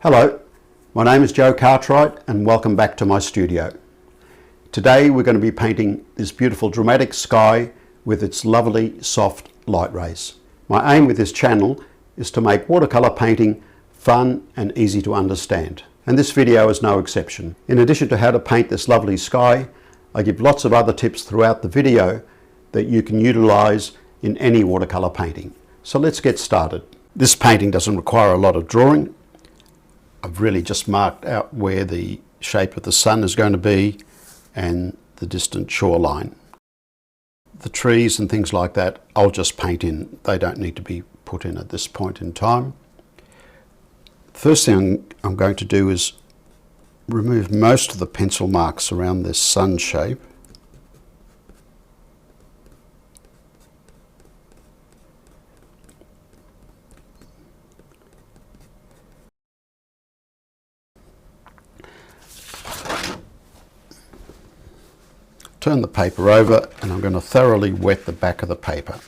Hello, my name is Joe Cartwright and welcome back to my studio. Today we're going to be painting this beautiful dramatic sky with its lovely soft light rays. My aim with this channel is to make watercolor painting fun and easy to understand, and this video is no exception. In addition to how to paint this lovely sky, I give lots of other tips throughout the video that you can utilize in any watercolor painting. So let's get started. This painting doesn't require a lot of drawing. I've really just marked out where the shape of the sun is going to be and the distant shoreline. The trees and things like that I'll just paint in. They don't need to be put in at this point in time. First thing I'm going to do is remove most of the pencil marks around this sun shape. Turn the paper over and I'm going to thoroughly wet the back of the paper.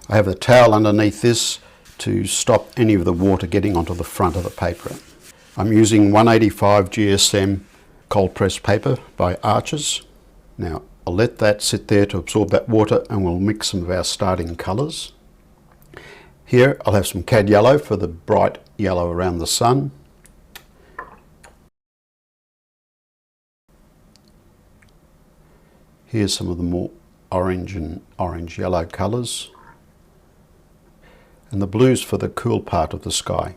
I have a towel underneath this to stop any of the water getting onto the front of the paper. I'm using 185 GSM cold pressed paper by Arches. Now I'll let that sit there to absorb that water and we'll mix some of our starting colours. Here I'll have some Cad Yellow for the bright yellow around the sun. Here's some of the more orange and orange-yellow colours, and the blues for the cool part of the sky.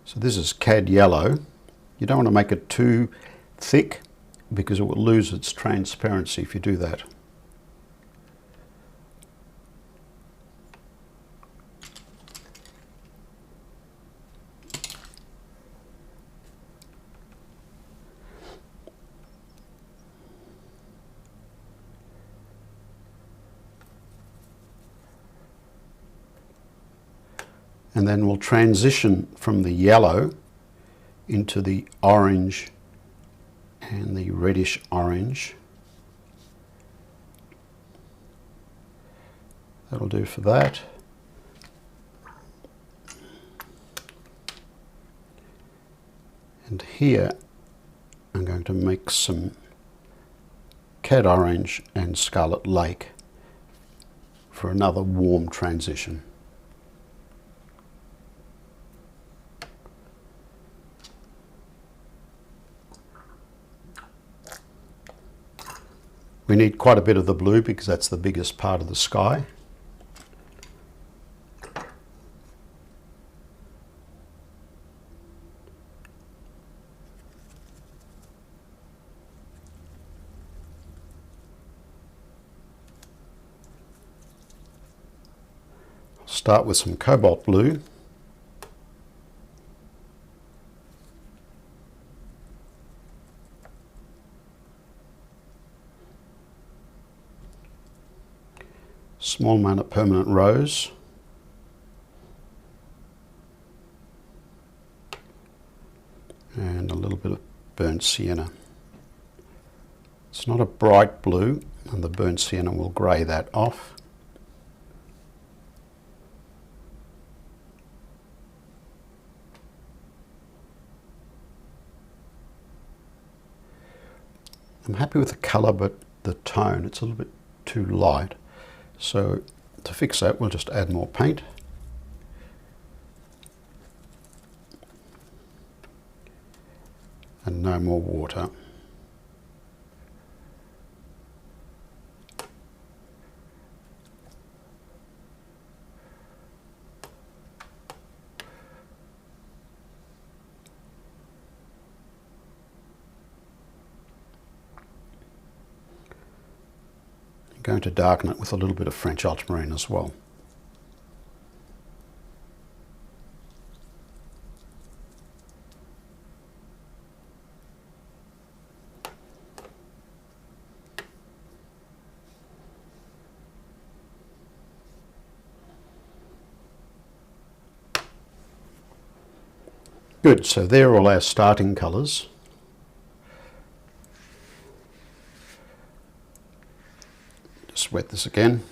So this is Cad Yellow. You don't want to make it too thick because it will lose its transparency if you do that. And then we'll transition from the yellow into the orange and the reddish orange. That'll do for that. And here I'm going to mix some Cad Orange and Scarlet Lake for another warm transition. We need quite a bit of the blue because that's the biggest part of the sky. I'll start with some cobalt blue. Small amount of permanent rose, and a little bit of burnt sienna. It's not a bright blue and the burnt sienna will grey that off. I'm happy with the colour, but the tone, it's a little bit too light. So to fix that, we'll just add more paint. And no more water. going to darken it with a little bit of French ultramarine as well. Good, so there are all our starting colours. Just wet this again.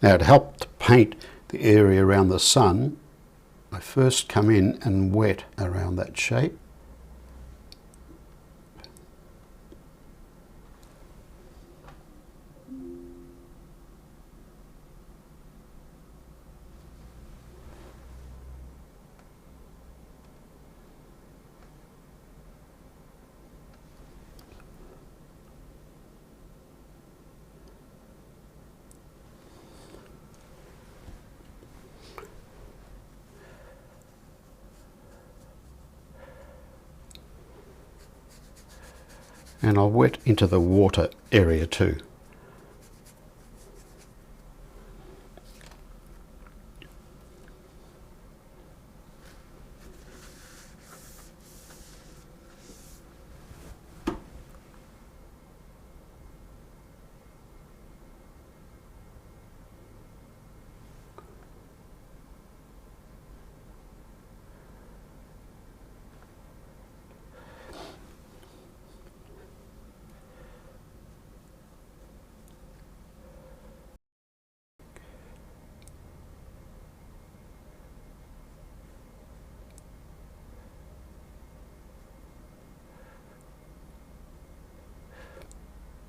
Now, to help to paint the area around the sun, I first come in and wet around that shape. And I'll wet into the water area too.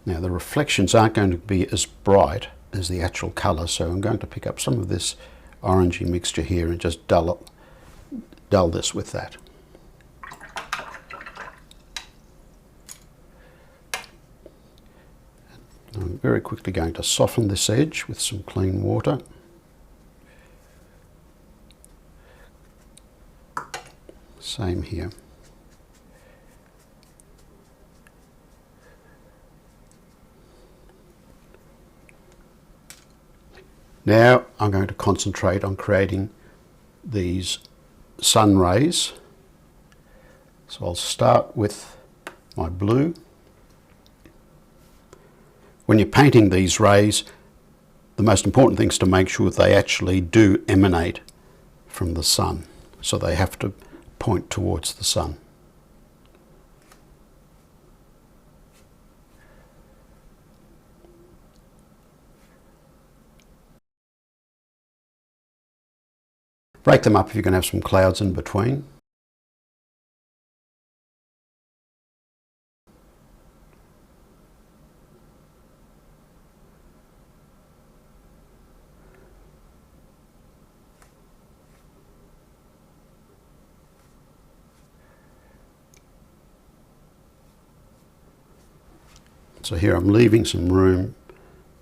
Now the reflections aren't going to be as bright as the actual colour, so I'm going to pick up some of this orangey mixture here and just dull this with that. I'm very quickly going to soften this edge with some clean water. Same here. Now I'm going to concentrate on creating these sun rays. So I'll start with my blue. When you're painting these rays, the most important thing is to make sure they actually do emanate from the sun. So they have to point towards the sun. Break them up if you're going to have some clouds in between. So here I'm leaving some room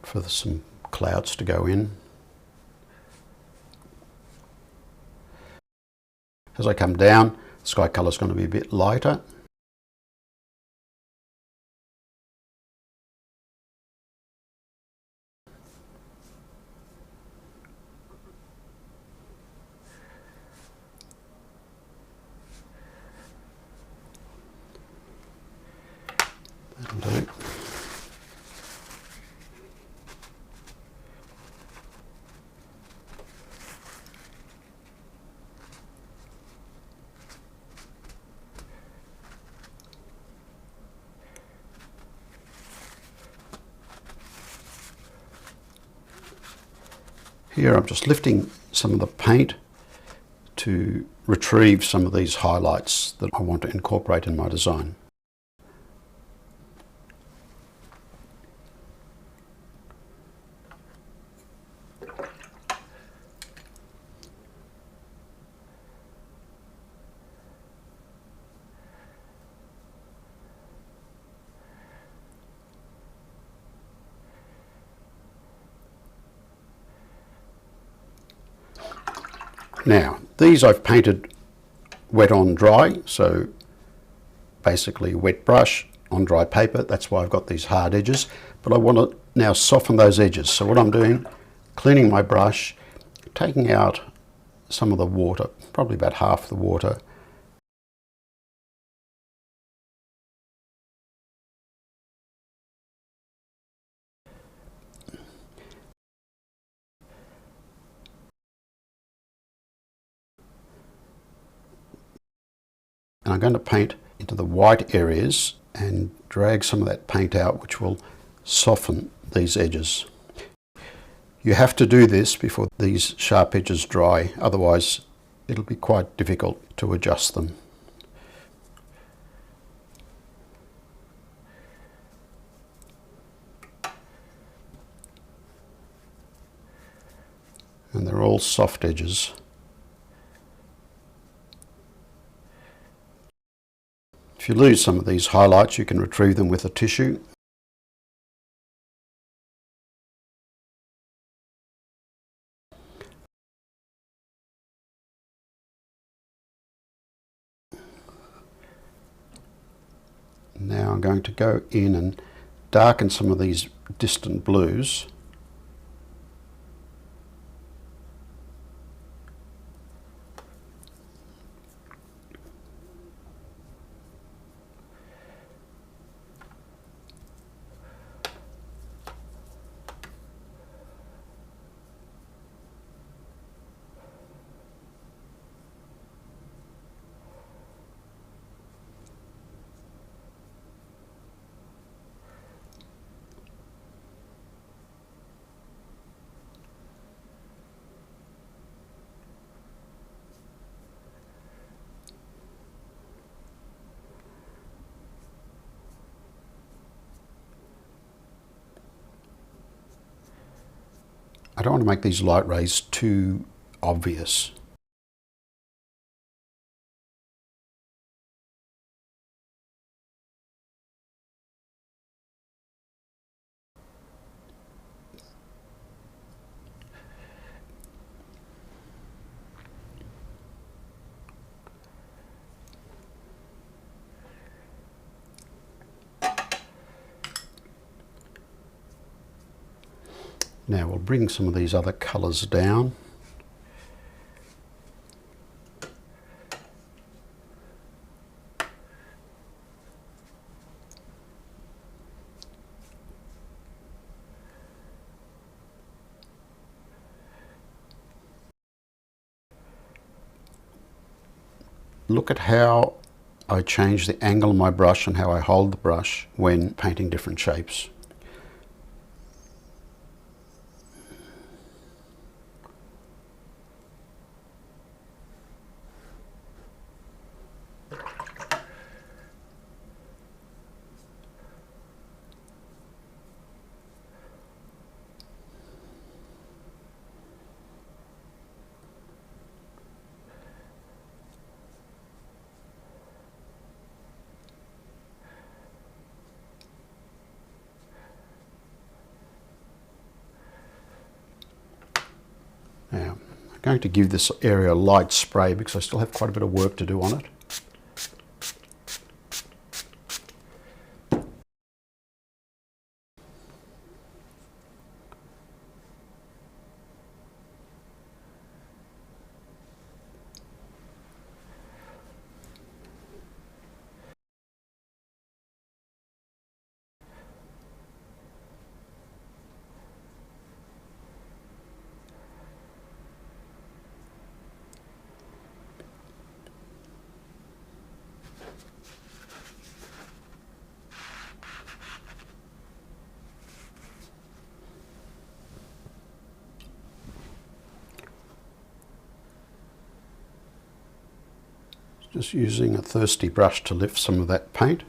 for some clouds to go in. As I come down, the sky colour is going to be a bit lighter. That'll do. Here I'm just lifting some of the paint to retrieve some of these highlights that I want to incorporate in my design. Now, these I've painted wet on dry, so basically wet brush on dry paper. That's why I've got these hard edges, but I want to now soften those edges. So what I'm doing, cleaning my brush, taking out some of the water, probably about half the water, and I'm going to paint into the white areas and drag some of that paint out, which will soften these edges. You have to do this before these sharp edges dry, otherwise it'll be quite difficult to adjust them. And they're all soft edges. If you lose some of these highlights, you can retrieve them with a tissue. Now I'm going to go in and darken some of these distant blues. I don't want to make these light rays too obvious. Now we'll bring some of these other colours down. Look at how I change the angle of my brush and how I hold the brush when painting different shapes. Now, I'm going to give this area a light spray because I still have quite a bit of work to do on it. Just using a thirsty brush to lift some of that paint.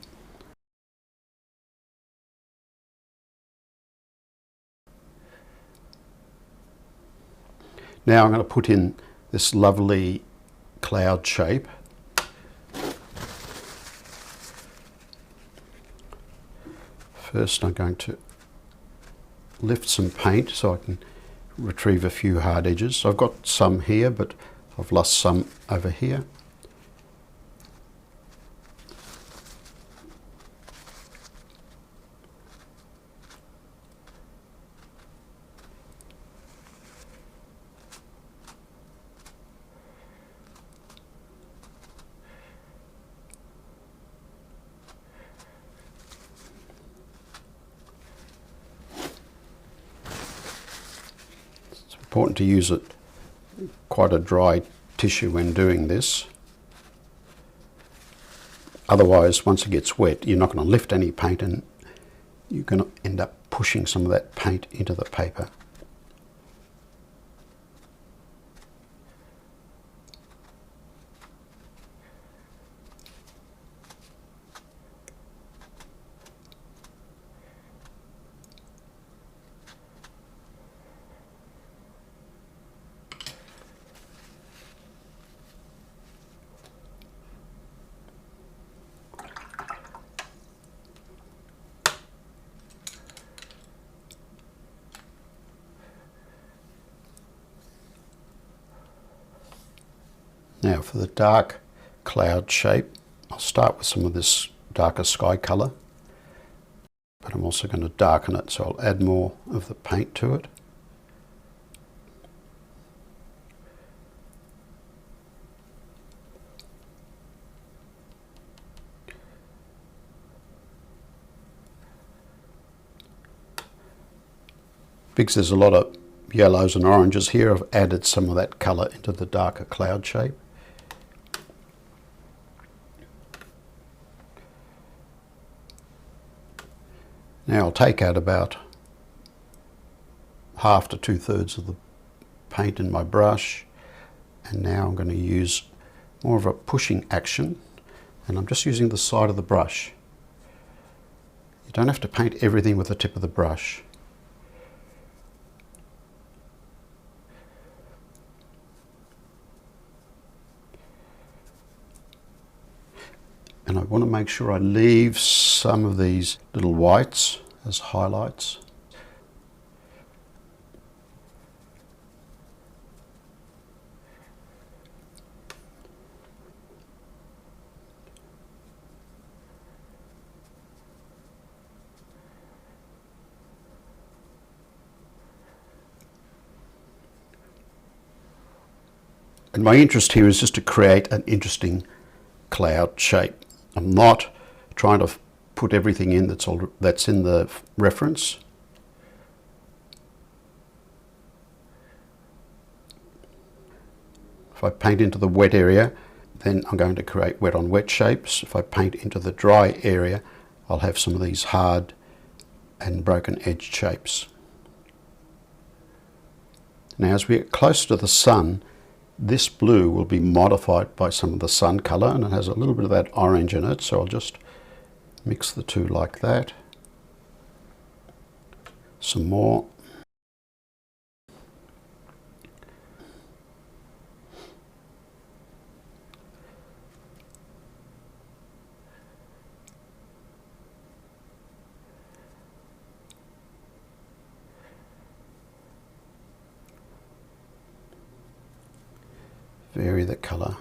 Now I'm going to put in this lovely cloud shape. First I'm going to lift some paint so I can retrieve a few hard edges. I've got some here, but I've lost some over here. Important to use quite a dry tissue when doing this. Otherwise, once it gets wet, you're not going to lift any paint and you're going to end up pushing some of that paint into the paper. Now for the dark cloud shape, I'll start with some of this darker sky colour, but I'm also going to darken it, so I'll add more of the paint to it. Because there's a lot of yellows and oranges here, I've added some of that colour into the darker cloud shape. Now I'll take out about half to 2/3 of the paint in my brush, and now I'm going to use more of a pushing action, and I'm just using the side of the brush. You don't have to paint everything with the tip of the brush. And I want to make sure I leave some of these little whites as highlights. And my interest here is just to create an interesting cloud shape. I'm not trying to put everything in that's in the reference. If I paint into the wet area, then I'm going to create wet on wet shapes. If I paint into the dry area, I'll have some of these hard and broken edged shapes. Now as we get close to the sun, this blue will be modified by some of the sun colour, and it has a little bit of that orange in it, so I'll just mix the two like that. Some more. Vary the colour.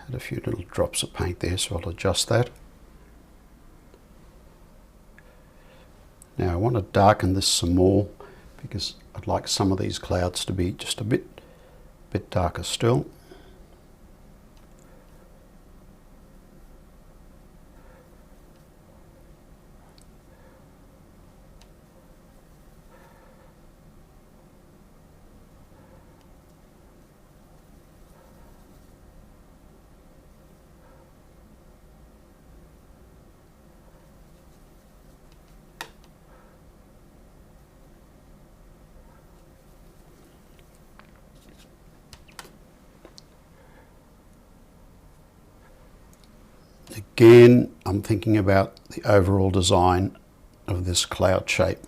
Had a few little drops of paint there, so I'll adjust that. Now I want to darken this some more because I'd like some of these clouds to be just a bit darker still. Again, I'm thinking about the overall design of this cloud shape.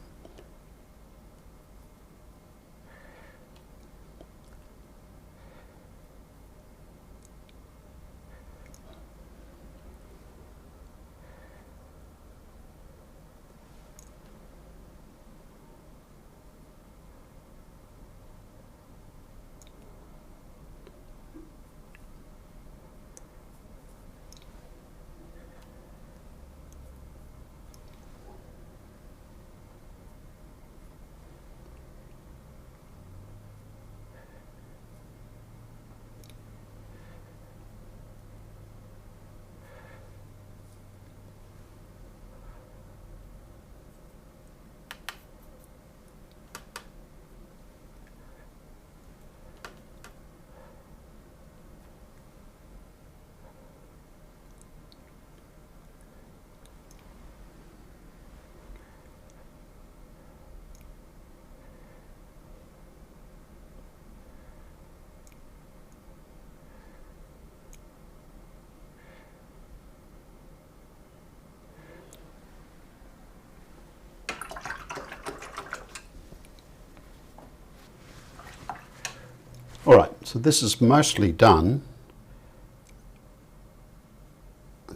Alright, so this is mostly done.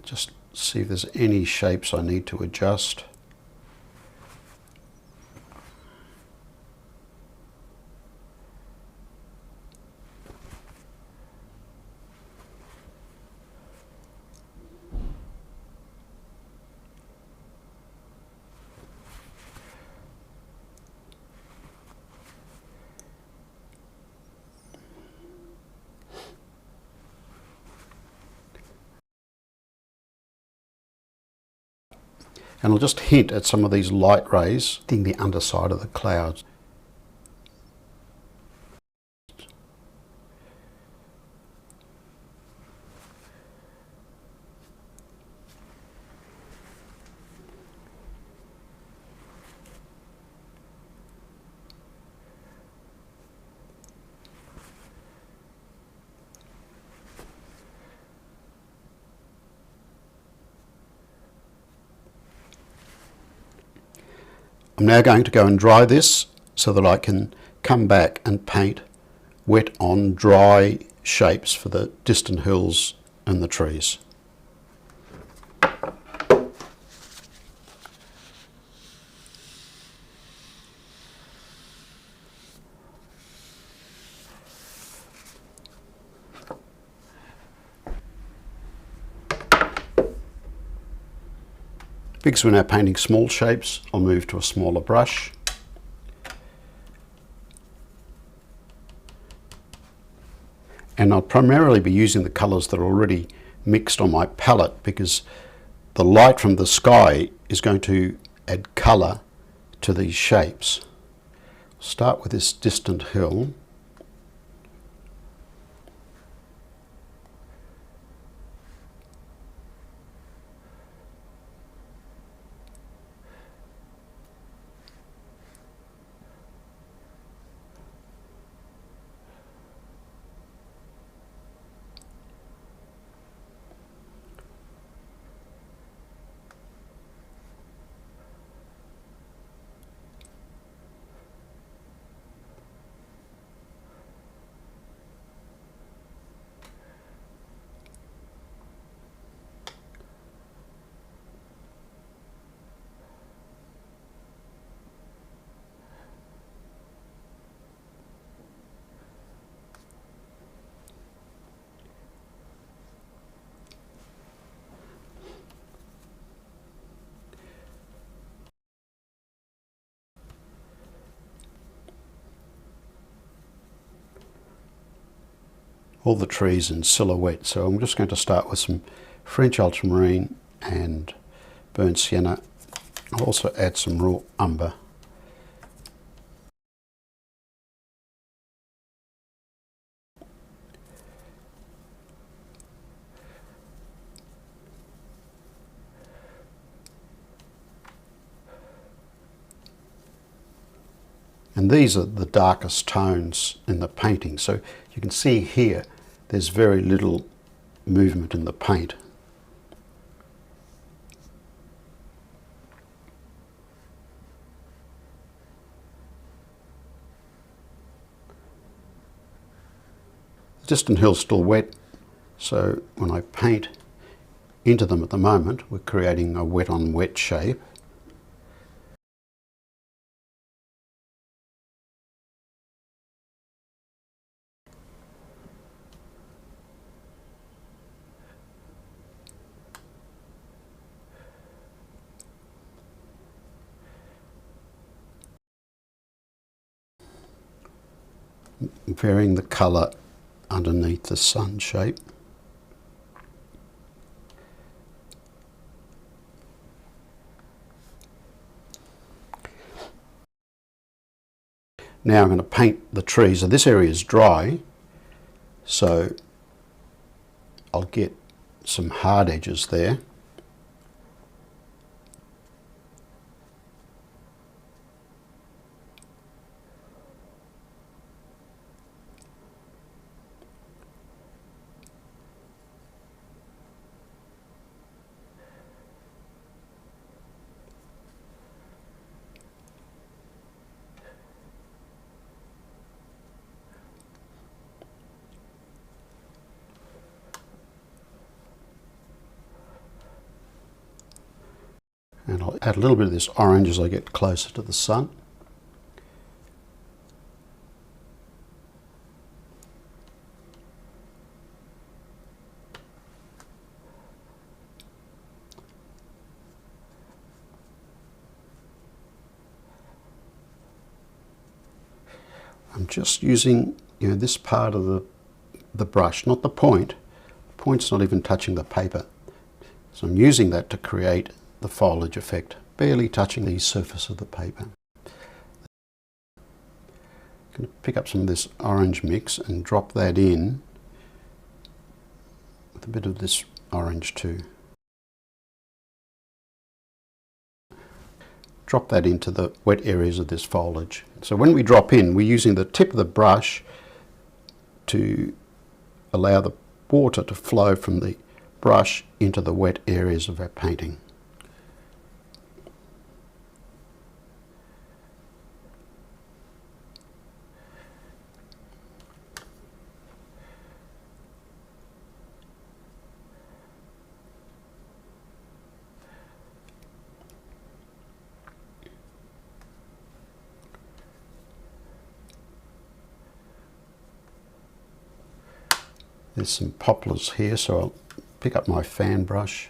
Just see if there's any shapes I need to adjust. And I'll just hint at some of these light rays hitting the underside of the clouds. I'm now going to go and dry this so that I can come back and paint wet on dry shapes for the distant hills and the trees. Because we're now painting small shapes, I'll move to a smaller brush. And I'll primarily be using the colours that are already mixed on my palette, because the light from the sky is going to add colour to these shapes. Start with this distant hill. All the trees in silhouette, so I'm just going to start with some French ultramarine and burnt sienna. I'll also add some raw umber. And these are the darkest tones in the painting, so you can see here there's very little movement in the paint. distant hill's still wet, so when I paint into them at the moment, we're creating a wet on wet shape. Varying the colour underneath the sun shape. Now I'm going to paint the trees, and this area is dry, so I'll get some hard edges there. And I'll add a little bit of this orange as I get closer to the sun. I'm just using, this part of the brush, not the point. The point's not even touching the paper. So I'm using that to create the foliage effect, barely touching the surface of the paper. I'm going to pick up some of this orange mix and drop that in with a bit of this orange too. Drop that into the wet areas of this foliage. So when we drop in, we're using the tip of the brush to allow the water to flow from the brush into the wet areas of our painting. There's some poplars here, so I'll pick up my fan brush.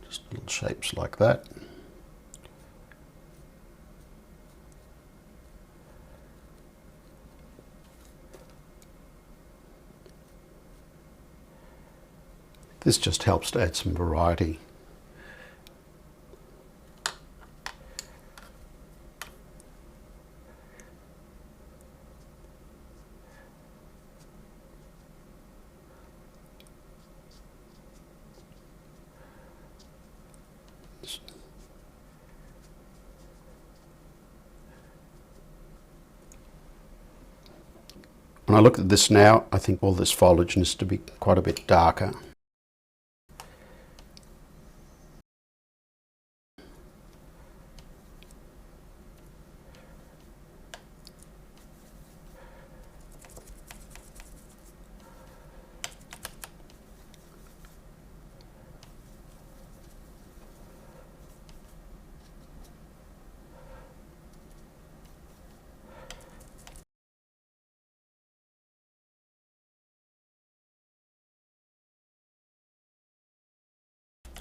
Just little shapes like that. This just helps to add some variety. When I look at this now, I think all this foliage needs to be quite a bit darker.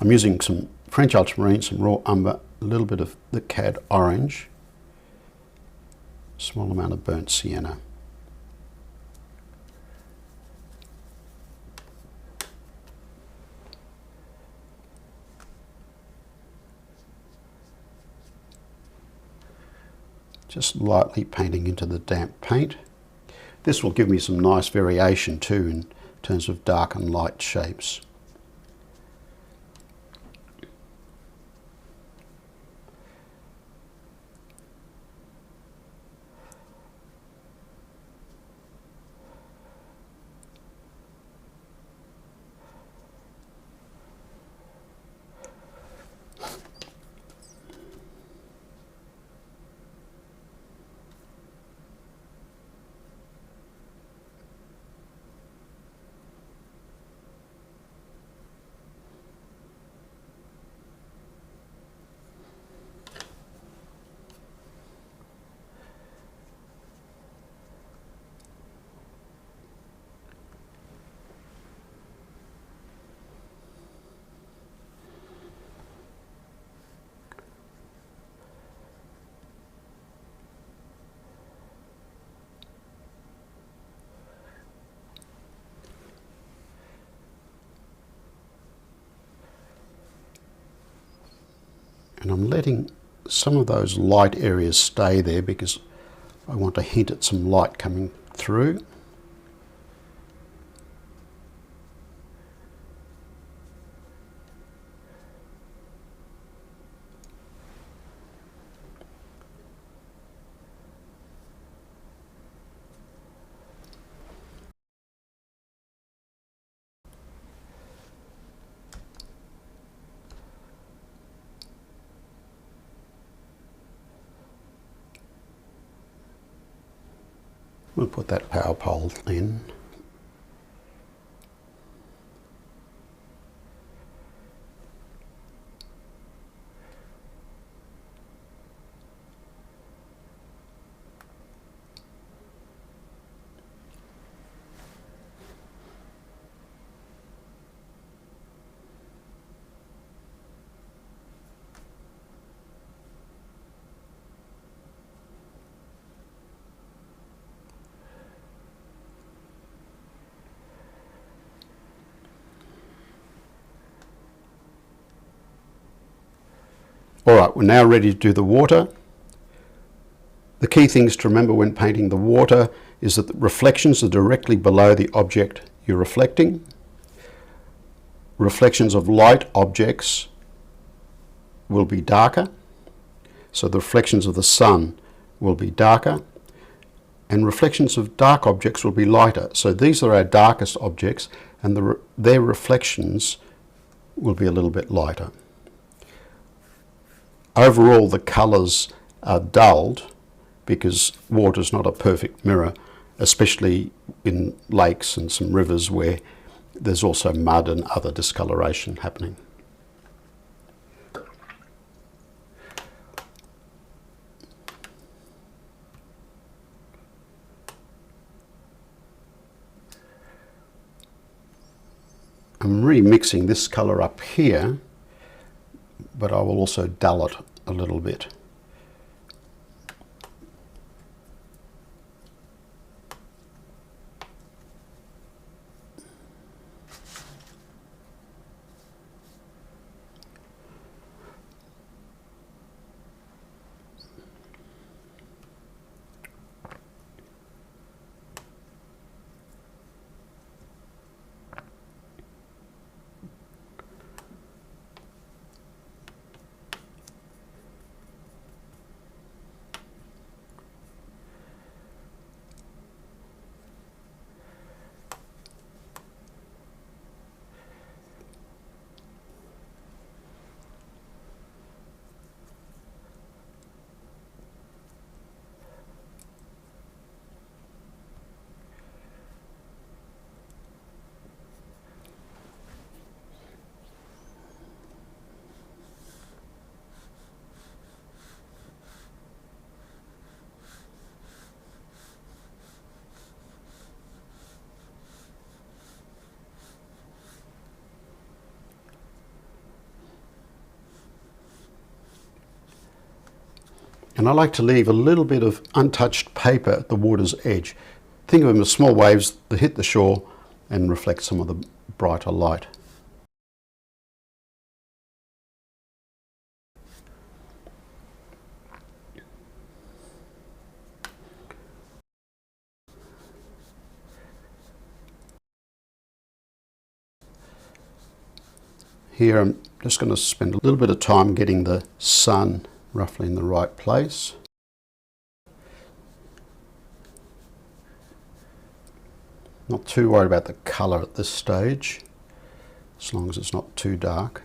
I'm using some French ultramarine, some raw umber, a little bit of the Cad Orange, a small amount of burnt sienna. Just lightly painting into the damp paint. This will give me some nice variation too in terms of dark and light shapes. And I'm letting some of those light areas stay there because I want to hint at some light coming through. We'll put that power pole in. Alright, we're now ready to do the water. The key things to remember when painting the water is that the reflections are directly below the object you're reflecting. Reflections of light objects will be darker, so the reflections of the sun will be darker, and reflections of dark objects will be lighter. So these are our darkest objects, and their reflections will be a little bit lighter. Overall, the colours are dulled because water is not a perfect mirror, especially in lakes and some rivers where there's also mud and other discoloration happening. I'm remixing this colour up here, but I will also dull it a little bit. And I like to leave a little bit of untouched paper at the water's edge. Think of them as small waves that hit the shore and reflect some of the brighter light. Here I'm just going to spend a little bit of time getting the sun roughly in the right place. Not too worried about the colour at this stage, as long as it's not too dark.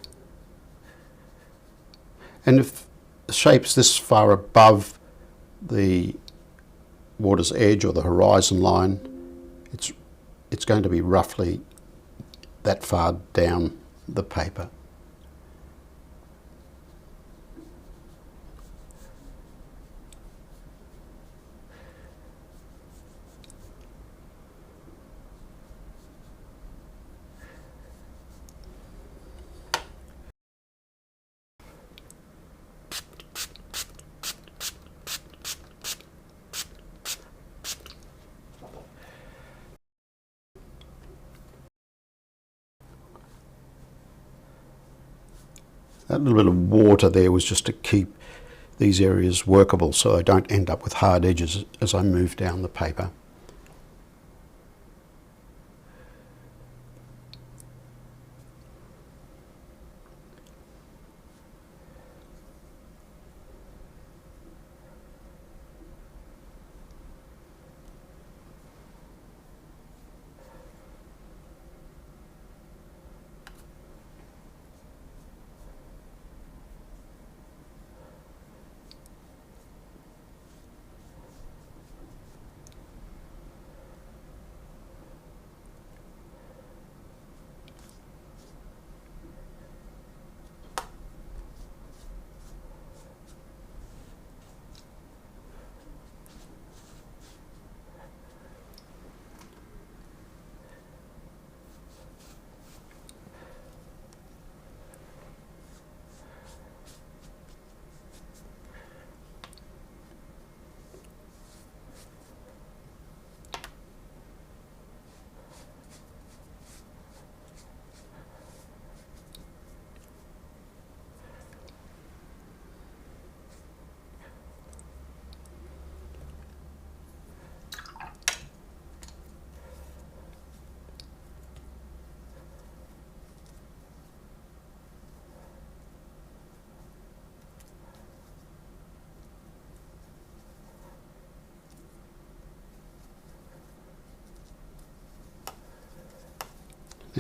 And if the shape's this far above the water's edge or the horizon line, it's going to be roughly that far down the paper. That little bit of water there was just to keep these areas workable so I don't end up with hard edges as I move down the paper.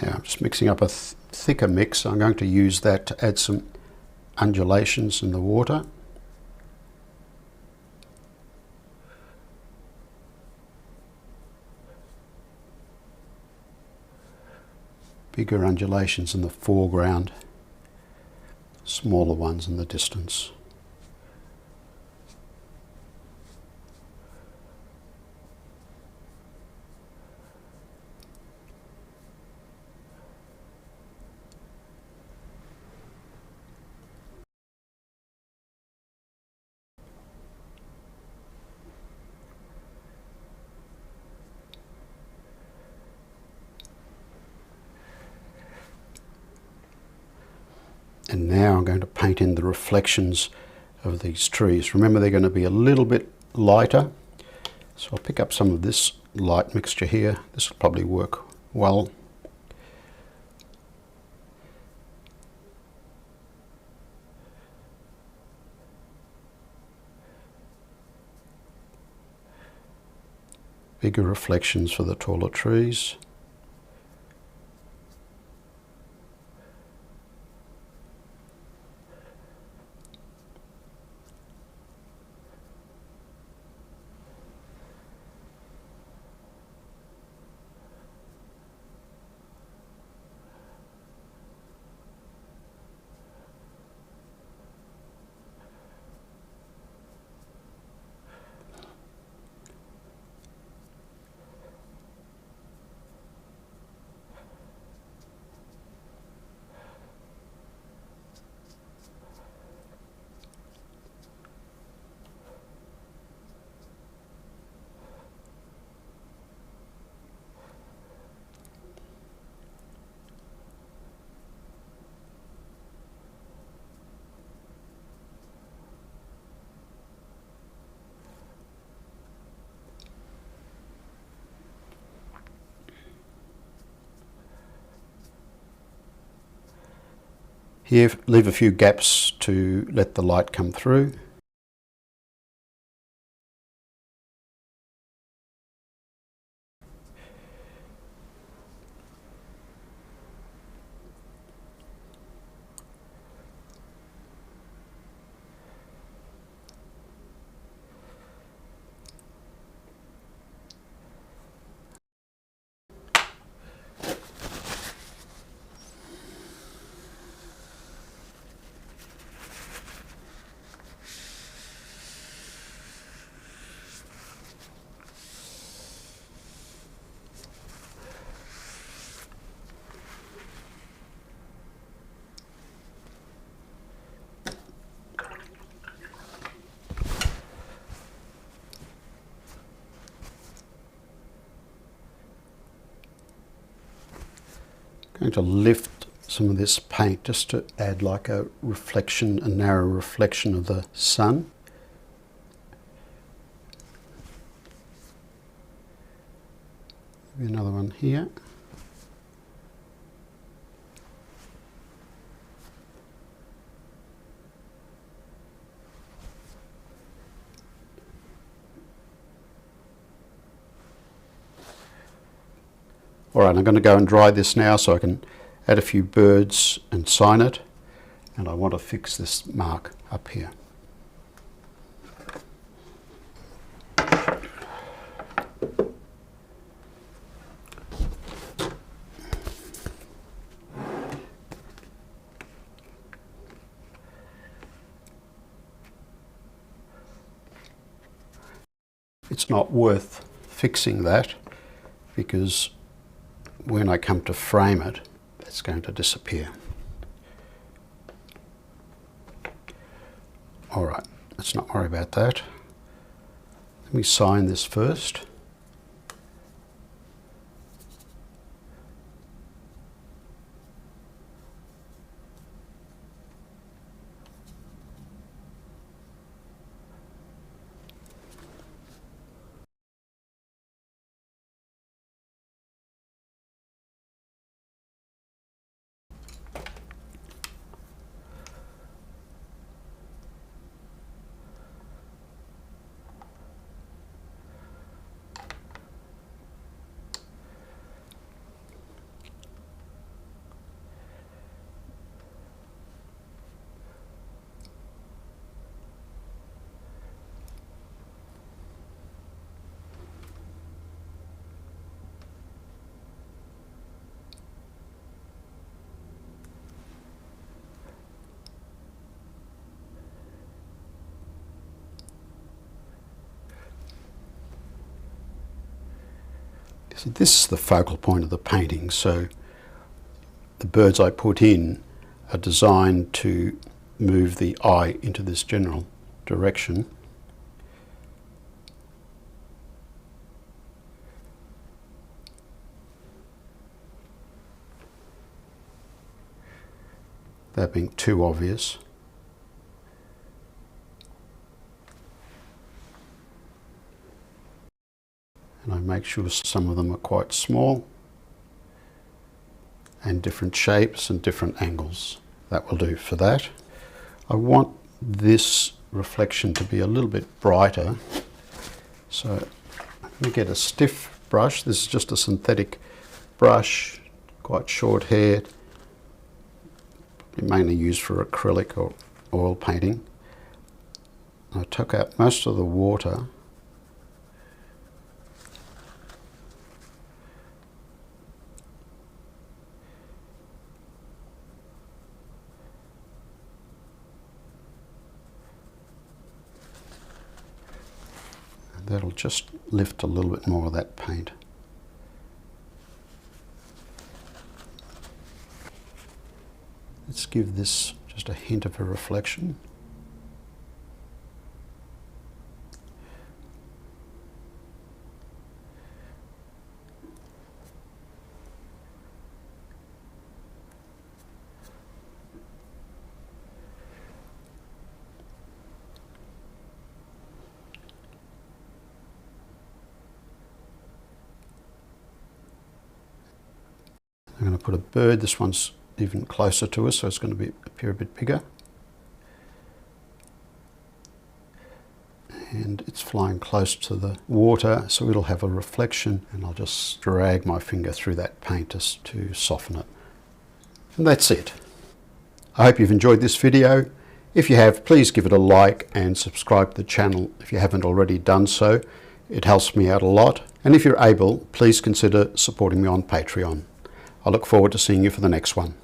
Now I'm just mixing up a thicker mix. I'm going to use that to add some undulations in the water. Bigger undulations in the foreground, smaller ones in the distance. And now I'm going to paint in the reflections of these trees. Remember, they're going to be a little bit lighter, so I'll pick up some of this light mixture here. This will probably work well. Bigger reflections for the taller trees. Here, leave a few gaps to let the light come through. Going to lift some of this paint just to add like a reflection, a narrow reflection of the sun. Maybe another one here. Alright, I'm going to go and dry this now so I can add a few birds and sign it, and I want to fix this mark up here. It's not worth fixing that because when I come to frame it, it's going to disappear. All right, let's not worry about that. Let me sign this first. See, this is the focal point of the painting, so the birds I put in are designed to move the eye into this general direction. That being too obvious. And I make sure some of them are quite small and different shapes and different angles. That will do for that. I want this reflection to be a little bit brighter, so let me get a stiff brush. This is just a synthetic brush, quite short haired, mainly used for acrylic or oil painting. I took out most of the water. That'll just lift a little bit more of that paint. Let's give this just a hint of a reflection. I'm going to put a bird. This one's even closer to us, so it's going to appear a bit bigger. And it's flying close to the water, so it'll have a reflection, and I'll just drag my finger through that paint just to soften it. And that's it. I hope you've enjoyed this video. If you have, please give it a like and subscribe to the channel if you haven't already done so. It helps me out a lot. And if you're able, please consider supporting me on Patreon. I look forward to seeing you for the next one.